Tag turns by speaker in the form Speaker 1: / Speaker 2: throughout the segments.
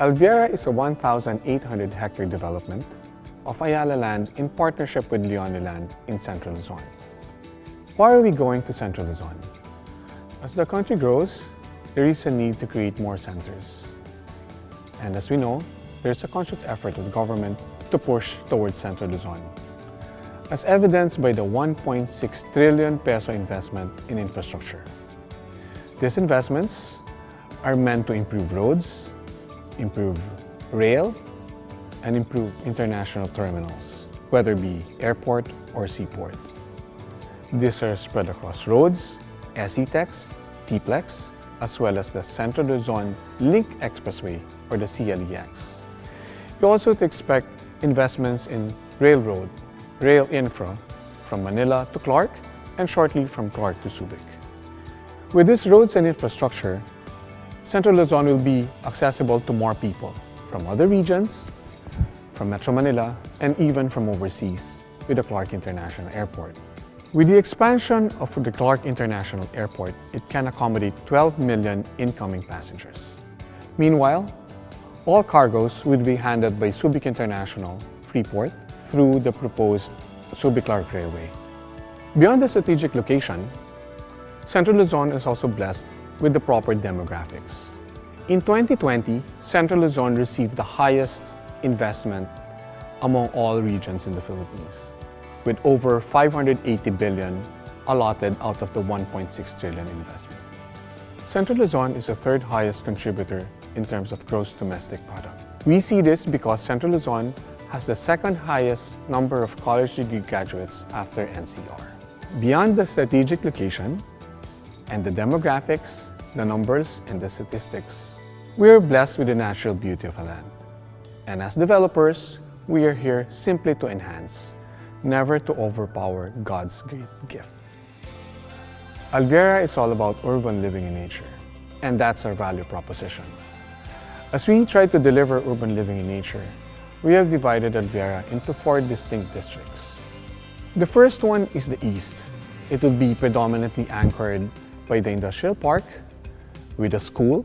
Speaker 1: Alviera is a 1,800-hectare development of Ayala land in partnership with Leone Land in Central Luzon. Why are we going to Central Luzon? As the country grows, there is a need to create more centers. And as we know, there is a conscious effort of the government to push towards Central Luzon, as evidenced by the 1.6 trillion peso investment in infrastructure. These investments are meant to improve roads, improve rail, and improve international terminals, whether it be airport or seaport. These are spread across roads, SETEX, TPLEX, as well as the Central Luzon Link Expressway or the CLEX. You also expect investments in railroad, rail infra from Manila to Clark and shortly from Clark to Subic. With these roads and infrastructure, Central Luzon will be accessible to more people from other regions, from Metro Manila, and even from overseas with the Clark International Airport. With the expansion of the Clark International Airport, it can accommodate 12 million incoming passengers. Meanwhile, all cargoes will be handled by Subic International Freeport through the proposed Subic-Clark Railway. Beyond the strategic location, Central Luzon is also blessed with the proper demographics. In 2020, Central Luzon received the highest investment among all regions in the Philippines, with over 580 billion allotted out of the 1.6 trillion investment. Central Luzon is the third highest contributor in terms of gross domestic product. We see this because Central Luzon has the second highest number of college degree graduates after NCR. Beyond the strategic location and the demographics, the numbers, and the statistics, we are blessed with the natural beauty of a land. And as developers, we are here simply to enhance, never to overpower God's great gift. Alviera is all about urban living in nature, and that's our value proposition. As we try to deliver urban living in nature, we have divided Alviera into 4 distinct districts. The first one is the east. It will be predominantly anchored by the industrial park, with a school,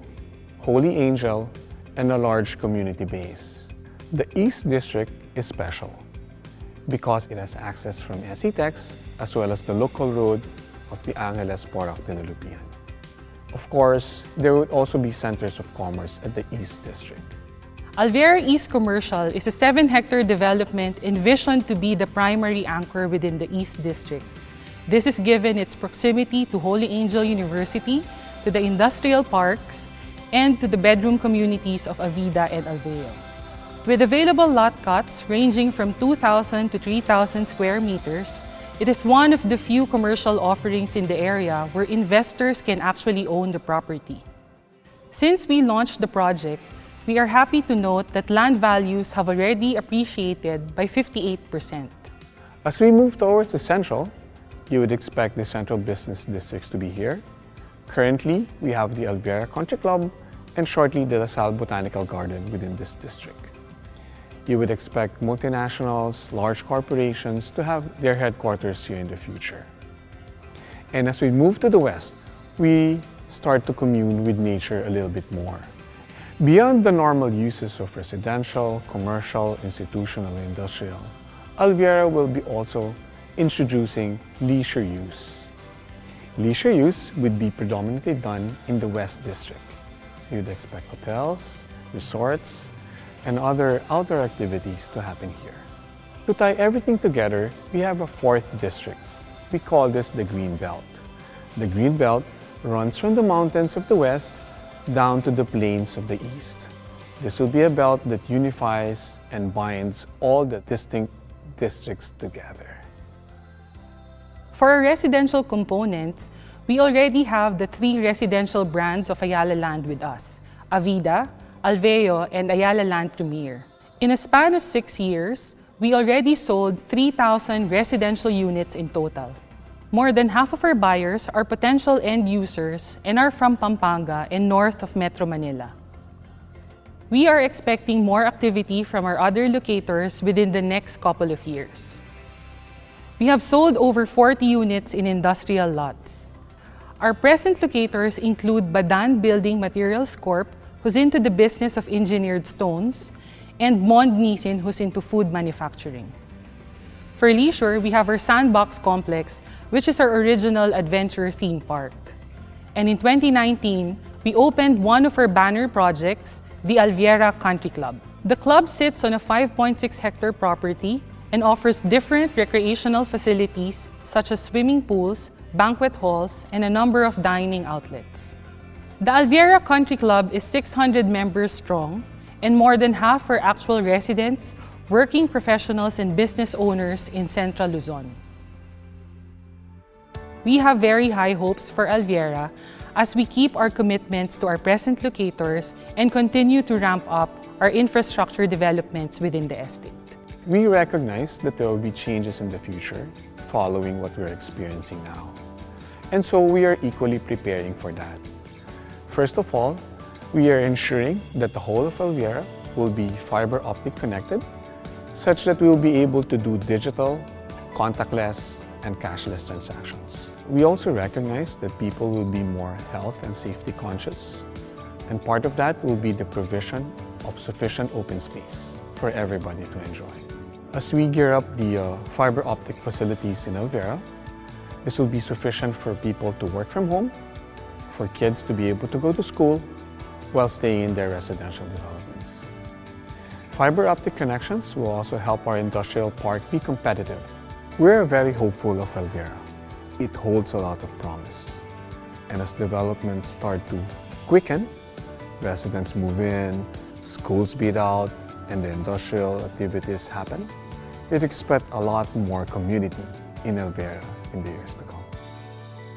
Speaker 1: Holy Angel, and a large community base. The East District is special because it has access from SETEX as well as the local road of the Angeles Porac Dinulupian. Of course, there would also be centers of commerce at the East District.
Speaker 2: Alviera East Commercial is a 7-hectare development envisioned to be the primary anchor within the East District. This is given its proximity to Holy Angel University, to the industrial parks, and to the bedroom communities of Avida and Alveo. With available lot cuts ranging from 2,000 to 3,000 square meters, it is one of the few commercial offerings in the area where investors can actually own the property. Since we launched the project, we are happy to note that land values have already appreciated by 58%.
Speaker 1: As we move towards the central, you would expect the central business districts to be here. Currently, we have the Alviera Country Club and shortly the La Salle Botanical Garden within this district. You would expect multinationals, large corporations to have their headquarters here in the future. And as we move to the west, we start to commune with nature a little bit more. Beyond the normal uses of residential, commercial, institutional, and industrial, Alviera will be also introducing leisure use. Leisure use would be predominantly done in the West District. You'd expect hotels, resorts, and other outdoor activities to happen here. To tie everything together, we have a 4th district. We call this the Green Belt. The Green Belt runs from the mountains of the west down to the plains of the east. This will be a belt that unifies and binds all the distinct districts together.
Speaker 2: For our residential components, we already have the 3 residential brands of Ayala Land with us: Avida, Alveo, and Ayala Land Premier. In a span of 6 years, we already sold 3,000 residential units in total. More than half of our buyers are potential end users and are from Pampanga and north of Metro Manila. We are expecting more activity from our other locators within the next couple of years. We have sold over 40 units in industrial lots. Our present locators include Badan Building Materials Corp, who's into the business of engineered stones, and Mond Nisin, who's into food manufacturing. For leisure, we have our Sandbox Complex, which is our original adventure theme park. And in 2019, we opened one of our banner projects, the Alviera Country Club. The club sits on a 5.6-hectare property and offers different recreational facilities such as swimming pools, banquet halls, and a number of dining outlets. The Alviera Country Club is 600 members strong, and more than half are actual residents, working professionals, and business owners in Central Luzon. We have very high hopes for Alviera as we keep our commitments to our present locators and continue to ramp up our infrastructure developments within the estate.
Speaker 1: We recognize that there will be changes in the future following what we're experiencing now. And so we are equally preparing for that. First of all, we are ensuring that the whole of Alviera will be fiber optic connected, such that we will be able to do digital, contactless, and cashless transactions. We also recognize that people will be more health and safety conscious, and part of that will be the provision of sufficient open space for everybody to enjoy. As we gear up the fiber optic facilities in Alviera, this will be sufficient for people to work from home, for kids to be able to go to school while staying in their residential developments. Fiber optic connections will also help our industrial park be competitive. We're very hopeful of Alviera. It holds a lot of promise. And as developments start to quicken, residents move in, schools beat out, and the industrial activities happen, we'd expect a lot more community in Alviera in the years to come.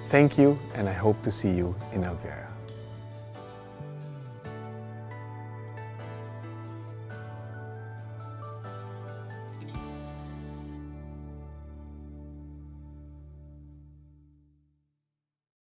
Speaker 1: Thank you, and I hope to see you in Alviera.